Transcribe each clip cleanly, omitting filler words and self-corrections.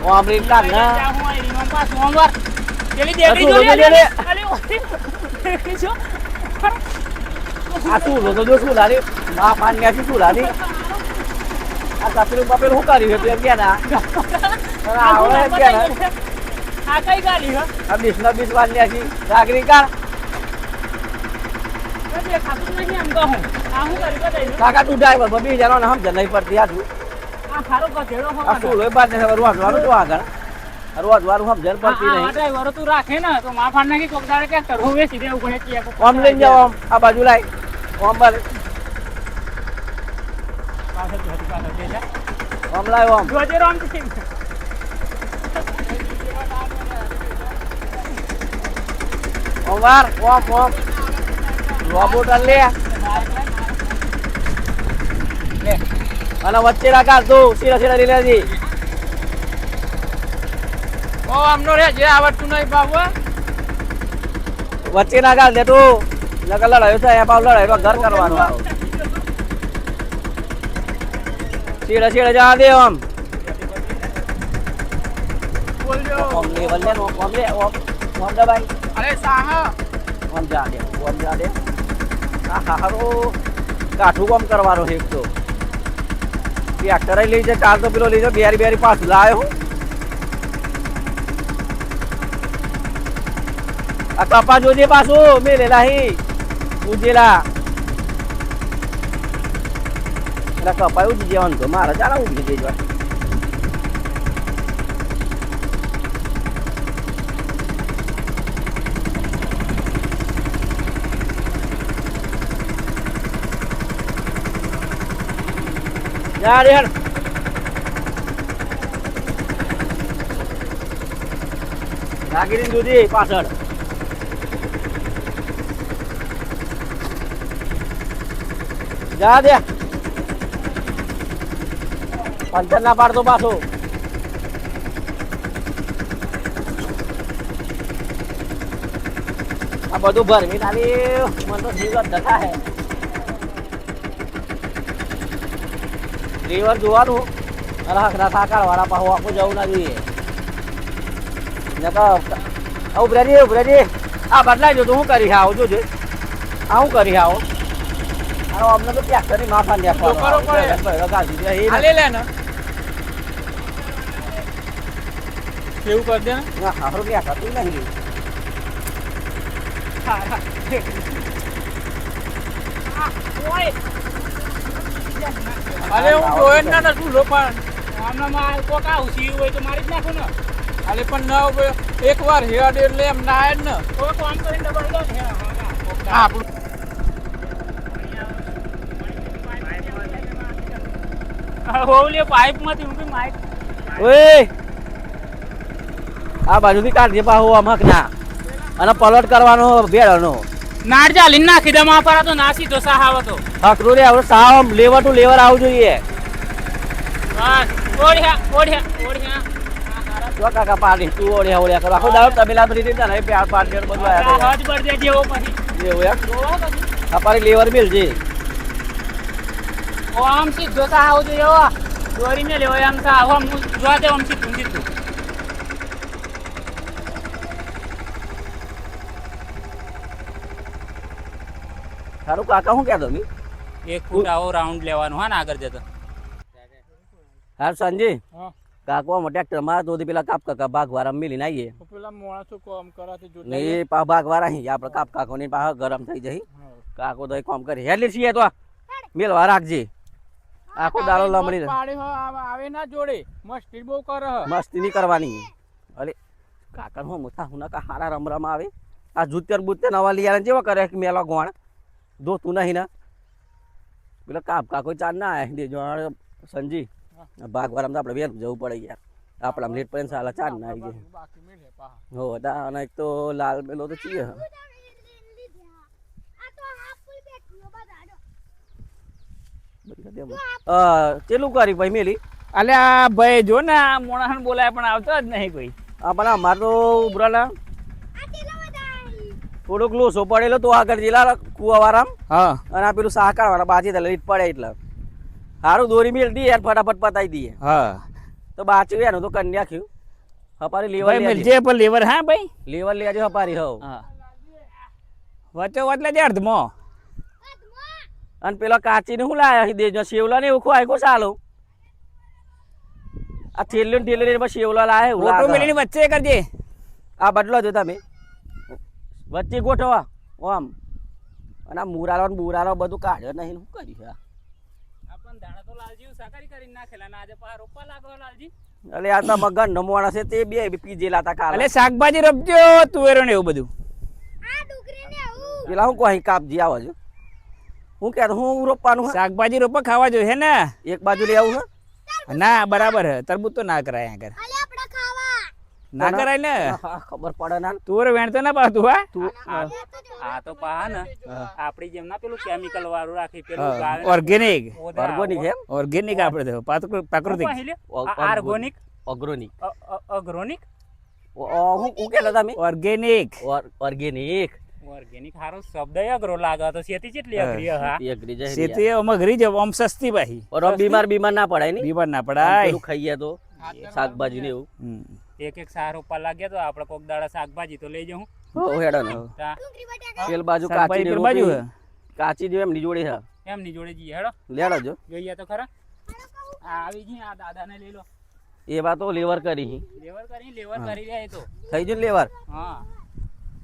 ઓમરી કાઢ ના હું આઈ નો પાસ સોમવાર પેલી દેડી શું જો લો લે લે? અલે ઓથી જો આ શું લો તો શું લારી માં પાન્યા શું લારી આ કાપેલું બાપેલું હું કર્યું છે ગયા ના આવડે ગયા ના આ કઈ ગાડી હો આ બીસના બીસ વાન્યા છે નાગરિક કાઢ કે ખાતું નહીં આમ તો હું આ હું કરી બતાઈ કાકા તું ડ્રાઈવર બબી જાનો ને સમજ નહીં પડતી આ તું આ ખારો કચેડો હો આ શું લોય બાદ ને રોજ વાળું તો આગળ રોજ વાળું સમજણ પડતી આ નહીં ડ્રાઈવર તું રાખે ને તો માં ફાડ નાખી કોકદાડે કે ચઢો વે સીધે ઉભે ચીયા કો ઓમ લઈને જાઓ આમ આ બાજુ લાય ઓમ બાર પાછળ દે જા ઓમ લાય ઓમ જોજે રામ થી ઓમ વાર ઓમ ઓમ રોબોટ લે અને વચ્ચે રાખા તું સીધા સીધા લઈ લેજી ઓ આમનો રે જે આવડતું નહીં બાબુ વચ્ચે નાખા દે તું નકલ લડાયો છે એમાં લડાયો ઘર કરવાનું સીધા સીધા જા દે ઓમ બોલજો ઓમ લે વલ્લે ઓમ લે ઓમ દબાઈ અરે સાહ ઓમ જા દે આ હારો કાઠું કામ કરવાનો છે એક તો ટ્રેક્ટર લઈ જાય ચાર તો પેલો લઈ જાય બેરી બેરી પાછું લાવ્યો આ કપા જોજે પાછું મેલેલા હી ઉજેલા એટલે કપા ઉજી જવાનું તો મારે ચાલો ઉજી દેજો જા રે નાગીરી દૂધી પાછળ જા દે પંચર ના પાડતો પાછો આ બધું ભરવી નાલી મને તો જીવ જ ધકા હે ડ્રાઈવર જોવાનું અને હકરા સાકાર વાળા પાછું આખું જવું ના જોઈએ ઉભરેજી આ બદલાઈ જો તો હું કરી આવો જોજે આ હું કરી આવો અમને તો ટ્રેક્ટર ની માફા ને હાલે લે ને કેવું કર દે ને હારું ક્યાં કરતું નહીં અરે હું જોયે ના નતું લો પણ આમના માં કોક આઉસી હોય તો મારી જ નાખો ને અરે પણ ના એક વાર હેડ એટલે એમ ના આય ને તો આમ કરીને ડબલ દો ને હા આપણું હોલે પાઇપ માંથી ઊંધી માઈક ઓય આ બાજુથી કાઢજે પાહો અમક ના અને પલટ કરવાનો ભેળનો નાડ ચાલીને નાખી દે માપરા તો નાસી તો સાહાવ તો હકરું રે હવે સાવ લેવર ટુ લેવર આવું જોઈએ બસ ઓઢ્યા જો કાકા પાડી તું ઓળ્યા કરો આખો દાડો તબેલા બધી રીતે નહીં પ્યાર પાડ કે બધું આયા હજ પર દે જેવો પછી એવું એમ આ પાડી લેવર મિલ જે ઓ આમ સીધો સાહાવ તો એવો દોરીને લેવો આમ સાહાવ આમ જોવા દે આમ સીધું સારું કાકા હું કહેતો મી 1 ફૂટ આવો રાઉન્ડ લેવાનો હા ને આગળ જતો હા સંજી હા કાકો આમાં ટ્રેક્ટર માં તો પેલા કાપ કાકા ભાગવાળા મિલીને આવીએ પેલા મોણસો કામ કરાથી જોતા ને એ પા ભાગવાળા અહીં આપણે કાપ કાકો ની પાછા ગરમ થઈ જઈ કાકો તો કામ કરી હેલી છીએ તો મેલવા રાખજે આખો દાડો લમડી આવે ના જોડે મસ્તી બહુ કરે મસ્તી નહીં કરવાની અરે કાકા હું મોટા હું ના હારા રમ આવે આ જૂતર બૂતર નવા લીયા જેવા કરે મેલો ગોણ ધોતું નહીં ને પેલા કાપ કાકો ચાર ના આયા દેજો સંજી ભાગવાળા તો આપણે વેર જવું પડે યાર આપણા લેટ પડે સાલા ચાર ના આવી ગયા હો અને એક તો લાલ મેલો તો છીએ ચેલું કરી ભાઈ મેલી અલે આ ભાઈ જો ને આ મોણાહન બોલાય પણ આવતો જ નહીં કોઈ પણ અમાર તો ઉભરાલા થોડોક લોસો પડેલો તો આગળ જેલા કુવાવાળામ હા અને આ પેલું સહકાર વાળા બાજી લીટ પડે એટલે સારું દોરી મેલ દી યાર ફટાફટ પતાવી દઈએ હા તો બાચું એનું તો કન્યા ખ્યું હપારી લેવલ ભાઈ મળજે પણ લેવર હા ભાઈ લેવલ લેજો હપારી હવ હા વચ્ચે વચલે જે અર્ધમાં અને પેલા કાચીને શું લાયા દેજો શેવલા ને એવું ખોય કો ચાલો આ થેલ્યો ને થેલ્યો એમાં શેવલા લાયા એવું ફોટો લાગે. મેળીને વચ્ચે કરજે આ બદલો જો તમે વચ્ચે ગોઠવા આમ અને આ મુરાલો ને બુરાલો બધું કાઢ્યો નહીં શું કર્યું છે આ? આપણ દાડા તો લાલજી સાકારી કરીને નાખેલા ને આજે પા રોપવા લાગો લાલજી એટલે આ તો મગન નમો માણસ છે તે બે પીજેલા હતા કાલે એટલે શાકભાજી રોપજો તુવેરો ને એવું બધું પેલા હું કોઈ કાપજી આવો છો હું કહેતો હું રોપવાનું હે? શાકભાજી રોપવા ખાવા જોઈએ હે ને એક બાજુ લઈ આવું હે ના બરાબર હે તરબૂચ તો ના કરાય આગળ ના કરાય ને હા, ખબર પડે ના તુવેરો વેણતો ના પાડતું હા તું આ તો પા ને આપડી જેમ ના પેલું કેમિકલ વાળું રાખી ઓર્ગેનિક ઓર્ગોનિક એમ ઓર્ગેનિક આપણે તો પ્રાકૃતિક આર્ગોનિક ઓર્ગોનિક અગ્રોનિક હું કહેતા તમે ઓર્ગેનિક ઓર્ગેનિક ઓર્ગેનિક હારો શબ્દ અઘરો લાગે તો શેતી કેટલી અઘરી હા એગ્રી જાય ખેતી આમાં ઘરી જાવ આમ સસ્તી પાહી ઓર બીમાર ના પડાય ને બીમાર ના પડાય પેલું ખાઈએ તો શાકભાજી ને એવું હમ. એક સાર રોપવા લાગ્યા તો આપડે કોક દાડા શાકભાજી તો લઈ જાઉં હો હેડો ને તા પેલ બાજુ શાકભાજી કાચી પેલી બાજુ હે કાચી જેમ ની જોડે છે એમની જોડે જઈએ હેડો લેડો જો જોઈએ તો ખરા આ આવી ગઈ આ દાદાને લઈ લો એ વાત તો લેવર કરી લેવર કરી રહ્યા એ તો થઈ ગયું ને લેવર હા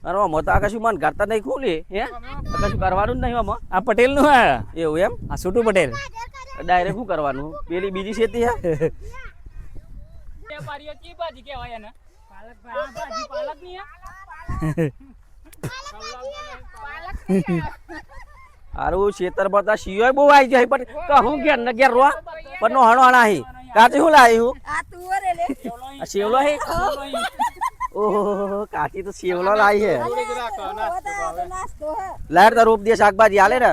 અરે આમાં તો આ કશું મન કરતા નહીં ખોલી હે આ કશું કરવાનું જ નહીં આમાં આ પટેલ નું હા એવું એમ આ છોટુ પટેલ ડાયરેક્ટ શું કરવાનું પેલી બીજી ખેતી હે વેપારીઓ કી ભાજી કહેવાય એને પાલક ભાજી પાલક ની હારું ખેતર બતા શિયોય બહુ આવી જાય પણ કહું ઘેર ને ઘેર રો પણ નો હણો હણા હી કાચી શું લાવી હું આ શેવલો હે ઓહો કાચી તો શેવલો લાવી હે લાઈટ તો રોપ દે શાકભાજી હાલે ને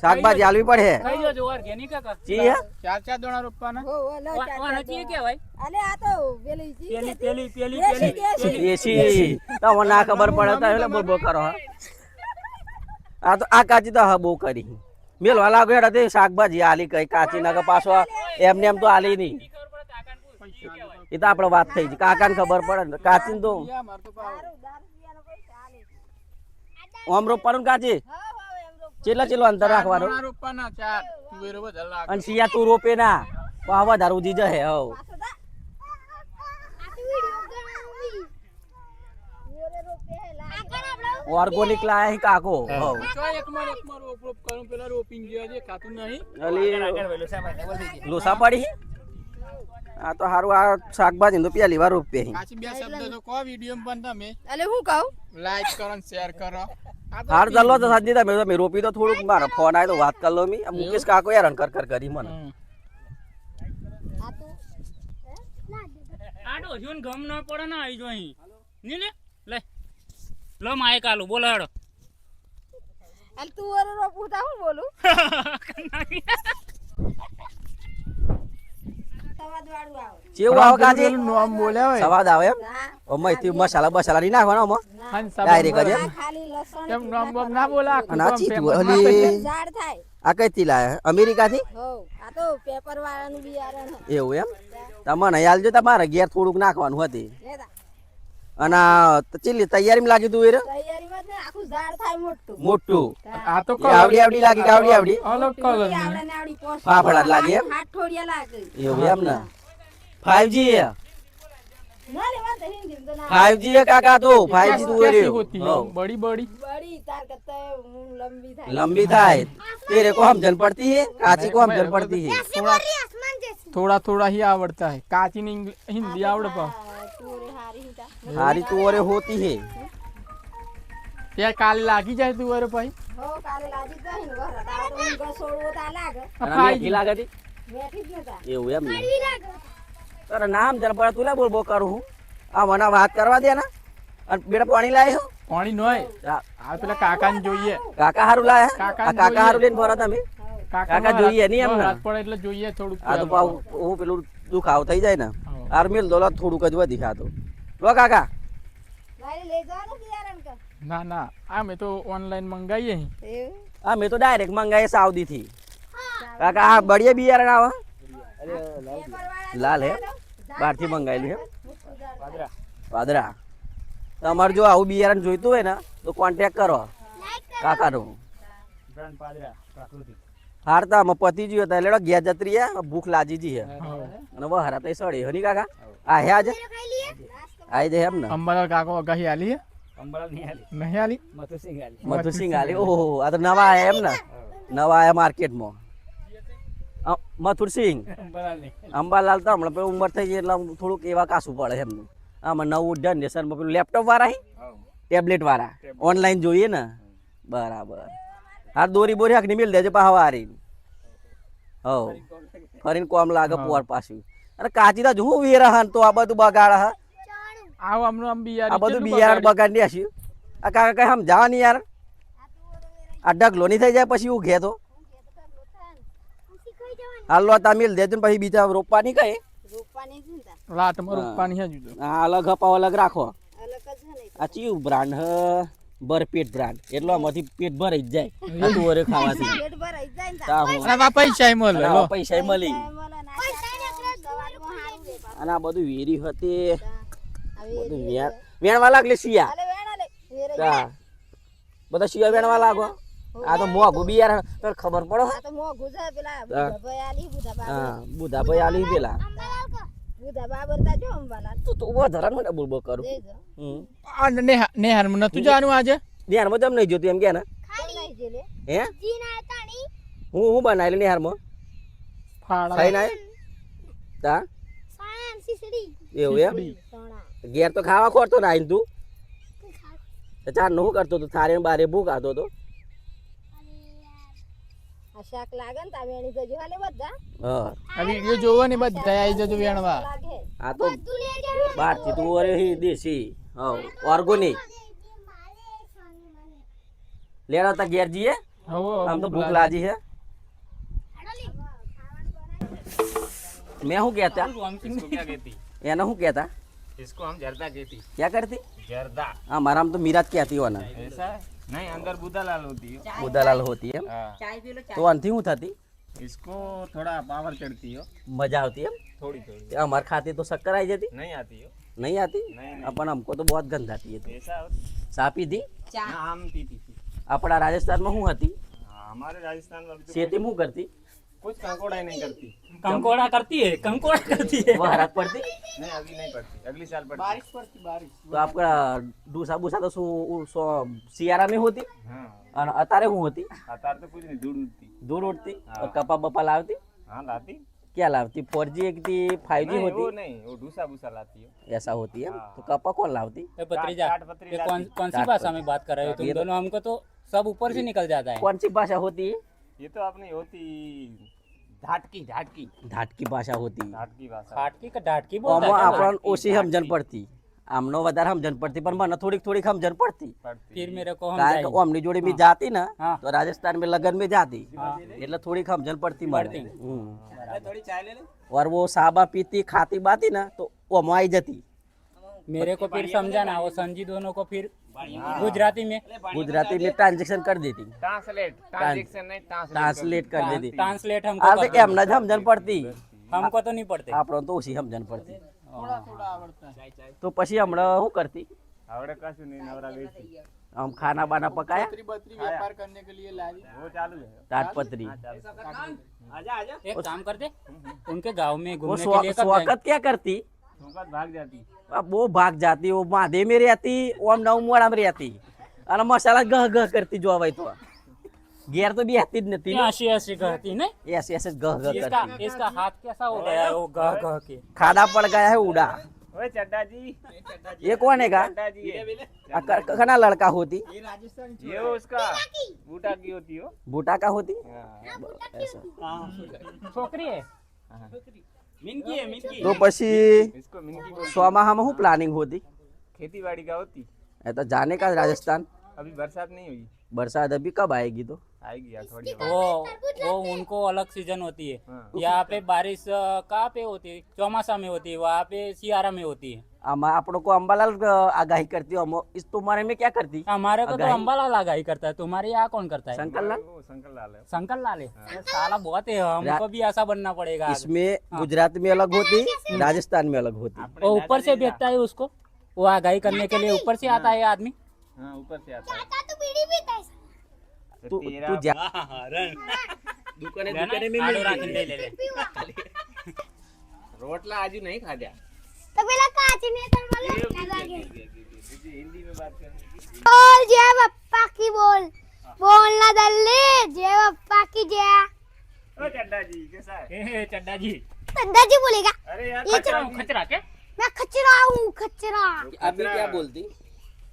શાકભાજી હાલવી પડે કઈ જો ઓર્ગેનિક કા ચી હે ચાર દોણા રોપવાના ઓને કી કહેવાય પેલી પેલી પેલી પેલી એસી તમને ના ખબર પડે તો એટલે બોલ બોલ કરો હા આ તો આ કાચી તો હા બહુ કરી મેલવા લાગો હેડા તે શાકભાજી આલી કઈ કાચી ના પાછો એમને એમ તો આલી નહીં એ તો આપણે વાત થઈ છે કાકાને ખબર પડે ને કાચી તો ઓમ રોપવાનું કાચી ચેટલા અંતર રાખવાનું રોપવાના ચાર તુવેરો બધા લાગે અને સિયા તું રોપે ના પણ વધારે ઉજી જશે હવ ઓર્ગોનિક લાયા કાકો હવ એકમાં રોપ કરું પેલા રોપીને ગયા છે ખાતું નહીં અલી લોસા પડી આ તો હારું આ શાકભાજી તો પહેલી વાર રોપે પાછી બે શબ્દ તો કહો વિડિયો માં પણ તમે એટલે હું કહું લાઈક કરો ને શેર કરો હાર ચાલો તો સાજી તમે રોપી તો થોડુંક મારો ફોન આવ્યો તો વાત કરી લો મી મુકેશ કાકો હેરાન કર કરી મને આડો જોન ગમ ના પડે ને આઈ જો અહીં ની લે લો માય કાલુ બોલો હેડો એટલે તું ઓરો રોપું તા હું બોલું સવાદ વાળું આવે ચેવું આવે કાજી નામ બોલ્યા હોય સવાદ આવે એમ હા ઓમાંથી મસાલા બસાલા નહીં નાખવાનો આમાં ડાયરેક્ટ જ એમ ખાલી લસણ કેમ નામ બોમ ના બોલા અને આ ચીતું અલી ઝાડ થાય આ કઈથી લાયા અમેરિકાથી હો આ તો પેપર વાળાનું બિયારણ હે એવું એમ તમને હાલજો તમારે ઘેર થોડુંક નાખવાનું હતી લેતા અને ચીલી તૈયારીમાં લાગ્યું તું એ તૈયારીમાં જ ને આખું ઝાડ થાય મોટું મોટું આ તો એ આવડી આવડી લાગી કે આવડી આવડી અલગ કલર આવડે ને આવડી પોસ્ટ ફાફડા જ લાગે એમ હાથોડિયા લાગે એવું એમ ને 5G ના લેવા તો હિન્દી તો ના 5G है काका तो 5G तू रे बड़ी बड़ी બડી તાર કરતા હું લંબી થાય लंबी था तेरे को हम जल पड़ती है काची को हम जल पड़ती है थोड़ा थोड़ा ही आवड़ता है काची ने हिंदी आवड़ पा તું રે હારી હિતા हारी तू और होती है यार काल लागी जाए तू अरे भाई હો કાલે લાગી જાય ને ઘર તાર તો ઊંઘ છોડવો તા લાગે मेथी लागे थी બેઠી જ નતા એવું એમ ને તારા નામ જલ પડ તું લે બોલ બોલ કરું હું આ મને વાત કરવા દે ને અને બેટા પાણી લાય હો पानी नय आ पेला काका ने જોઈએ કાકા હારું લાય કાકા આ કાકા હારું લઈને ફરો તમે કાકા જોઈએ નહીં એમ ને રાત પડે એટલે જોઈએ થોડું આ તો પાઉ હું પેલું દુખાવ થઈ જાય ને આર્મિલ દોલત થોડુંક જ વધી ખાતો લો કાકા મારે લઈ જવાનું બિયારણ કર ના ના આ મેં તો ઓનલાઈન મંગાઈએ એવું હા મેં તો ડાયરેક્ટ મંગાય સાઉદી થી કાકા આ બળિયા બિયારણ આવે લાલ હે બહારથી મંગાવેલું હે પાદરા પાદરા તમારે જો આવું બિયારણ જોઈતું હોય ને તો કોન્ટેક કરો કાકાનો બ્રાન્ડ પાદરા પ્રાકૃતિક હારતા અમે પતિ જ્યો હતા એટલે ઘેર જતરી ભૂખ લાજી જી હે અને વહારા તો સડી હની કાકા આ હે આજે આઈ દે એમ ને અંબાલાલ કાકો અગાહી આલી હે અંબાલાલ નહીં આલી નહીં આલી મથુસિંહ આલી મધુસિંહ આલી ઓહો આ તો નવા આયા એમ ને નવા આયા માર્કેટમાં મથુરસિંહ અંબાલાલ નહીં અંબાલાલ તો હમણાં પેલું ઉંમર થઈ ગઈ એટલે થોડુંક એવા કાસું પડે એમનું આમાં નવું જનરેશનમાં પેલું લેપટોપ વાળા હી ટેબ્લેટ વાળા ઓનલાઈન જોઈએ ને બરાબર હા દોરી બોરી હાકની મિલ દેજે પાહવા હારી હો ફરીને કોમ લાગે પોર પાછું અને કાચી તા હું વેરા તો આ બધું બગાડ હા આવ આમનું આમ બિયારણ આ બધું બિયારણ બગાડ ને આશી આ કાકા કઈ આમ જવા નહીં યાર આ ઢગલો નહીં થઈ જાય પછી હું ઘે તો હાલો તા મિલ દેજો ને પછી બીજા રોપવાની કઈ લાટમાં રૂપાની હે જુદો આ અલગ હપાવ અલગ રાખો અલગ જ છે ને. આ ચિયું બ્રાન્ડ હ બરપેટ બ્રાન્ડ એટલો આમાંથી પેટ ભરાઈ જ જાય આ તુવરે ખાવાથી પેટ ભરાઈ જાય ને તા હું અને આ પૈસા મળે અને લો આ પૈસા મળી મળે ને આ સવારમાં હારું રે બાપા. અને આ બધું વેરી હતી હવે બધું વેણવા લાગલે શિયા આલે વેણા લે વેરે તા બધા શિયા વેણવા લાગો આ તો મોઘું બિયારણ તને ખબર પડો આ તો મોઘું છે પેલા બુધા ભાઈ આલી બુધા બાબર હા બુધા ભાઈ આલી પેલા બુધા બાબર તા જો અંબાલાલ તો વધારે મને બોલબો કરું દેજો આ નેહાર માં નતું જવાનું આજે નિહારમાં જમ નહીં જોતું એમ કે ને કોણ લઈ જે લે હે હું બનાવેલું નિહારમાં ફાળા ખાઈ ના તા એવું એમ સોણા ઘેર તો ખાવા ખોરતો ના આઈને તું ચાર નું શું કરતો તો થારે ને બારે ભૂખ આવતો તો આ શાક લાગે ને તા વેણી જજો હાલે બધા હા આ વિડિયો જોવો ને બધા આવી જજો વેણવા લાગે આ તો બહારથી તું અરે હી દેશી હા ઓર્ગોનિક લેડા તા ઘેર જઈએ હવો આમ તો ભૂખ લાગી છે मैं हूँ कहता इसको क्या कहती एना हूँ कहता इसको हम जर्दा कहती क्या करती जर्दा हाँ हमारा तो मीरात कहती हो ना ऐसा है नहीं अंदर बुदालाल होती है बुदालाल होती है हाँ। तो अंती हूँ थाती इसको थोड़ा पावर चढ़ती हो मजा आती है थोड़ी थोड़ी हमारे खाते तो शक्कर आई जाती नहीं आती हो नहीं आती नहीं। अपन हमको तो बहुत गंद आती है तो ऐसा सापी थी हाँ, हम पीती थी अपना राजस्थान में हूँ हती हाँ, हमारे राजस्थान में अभी तो खेती मुँह करती कुछ कंकोड़ा ही नहीं करती कंकोड़ा करती है कंकोड़ा करती है वो हरात पड़ती नहीं अभी नहीं पड़ती अगली साल पड़ती तो आपका दूसरा बूसा तो सियारा में होती हाँ और अतारे हूँ होती अतार तो कुछ नहीं दूर उठती दूर उठती और कपा बपा लावती हाँ लाती क्या लावती 4G एक थी 5G नहीं वो होती नहीं वो डूसा भूसा लाती है ऐसा होती है हाँ। तो कपा कौन लावती ए, भतीजा टाट पत्री ये लाती। कौन सी टाट भाषा पत्री। में बात कर रहे हो तुम ये तो- दोनों हमको तो सब ऊपर से निकल जाता है कौन सी भाषा होती है ये तो अपनी होती झाटकी झाटकी धाट की भाषा होती झाटकी भाषा फाटकी का डाटकी बोलता આમાં है क्या આપણને ધાટકી, ઓછી સમજણ ધાટકી. પડતી આમનો વધારે સમજણ પડતી પણ મને થોડીક થોડીક સમજણ પડતી पड़ती फिर मेरे को हम કારણ કે जाएंगे। ઓમની જોડે મેં જાતી ને हाँ। તો રાજસ્થાન में लगन में जाती हाँ। એટલે થોડીક સમજણ પડતી મને પડતી. थोड़ी चाय ले ले और वो साबा पीती खाती बाती ना तो वो आई जाती मेरे को फिर समझाना वो संजी दोनों को फिर गुजराती में गुजराती में ट्रांजेक्शन कर देती ट्रांसलेट ट्रांजैक्शन नहीं ट्रांसलेट कर देती ट्रांसलेट हमको આ कर તો दो। એમને જ સમજણ પડતી हमको तो नहीं पड़ते આપણને તો ઓછી સમજણ પડતી તો પછી હમણાં શું કરતી आवड़े काशू नहीं नवरा गई थी આમ ખાના બાના પકાયા बत्री व्यापार करने के लिए लाई वो चालू है તાટપત્રી आजा आजा एक काम करते उनके गांव में वो घूमने के लिए कब जाएंगे? स्वागत क्या करती सुगत भाग जाती अब वो भाग जाती वो माधे में रहती ओम नवमोड़ा में रहती અને મસાલા ગહ ગહ કરતી જોવાય તો ઘેર તો બેહતી જ નથી ये ऐसी ऐसी कहती नहीं ऐसे ऐसे गह गह इसका करती इसका हाथ कैसा हो गया है वो गह गह के खाड़ा पड़ गया है उड़ा ओए चड्डा जी ये कौन है का चड्डा जी है। कना लड़का होती ये उसका बूटा की होती हो बूटा का होती हाँ। ऐसा छोकरी है मिनकी है मिनकी तो પછી इसको मिनकी बोल ચોમાહામાં શું પ્લાનિંગ होती खेती बाड़ी का होती એ તો जाने का राजस्थान अभी बरसात नहीं हुई बरसात अभी कब आएगी तो वो उनको अलग सीजन होती है। यहाँ पे बारिश कहाँ पे होती है? चौमासा में होती है, वहाँ पे सियारा में होती है। આપણો को अंबालाल आगाही करती हो इस तुम्हारे में क्या करती हमारे को तो आगाही? अम्बालाल आगाही करता है, तुम्हारे यहाँ कौन करता है? शंकरलाल शंकर लाल है। ये साला बहुत है, हमको भी ऐसा बनना पड़ेगा आगे। इसमें गुजरात में अलग होती राजस्थान में अलग होती वो ऊपर से भेजता है उसको, वो आगाही करने के लिए ऊपर से आता है आदमी। तू जा दुकाने दुकाने में आलू मिल રાખીને લઈ લે. રોટલા આજુ નહીં ખાધ્યા. तो पेला काची ने तर मला लागे बोल जय पप्पा की बोल बोलना दल्ले जय पप्पा की जय ઓ ચડ્ડાજી કેસા હે? ए, चड्डा जी तंदा जी बोलेगा અરે યાર ये खचरा हूँ, खचरा क्या? मैं खचरा हूँ खचरा अभी क्या बोलती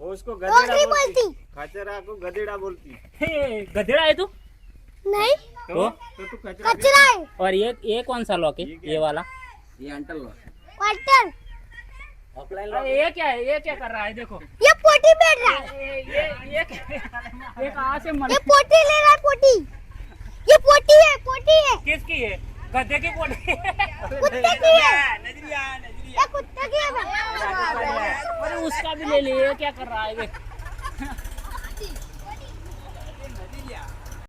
वो उसको और गधेड़ा नहीं बोलती. बोलती खचरा को गधेड़ा बोलती. हे, गधेड़ा है तू? नहीं तो तू खचरा खचरा है और ये कौन सा लॉक है? ये वाला? ये अंटल क्वार्टर ऑफलाइन अरे ये क्या है? ये क्या कर रहा है? देखो ये पोटी बैठ रहा है ये कहाँ से मर ये पोटी ले रहा है पोटी ये पोटी है किसकी है? गधे की पोटी। कुत्ते की है ये कुत्ते की है अरे उसका भी ले लिए, ये क्या कर रहा है? देख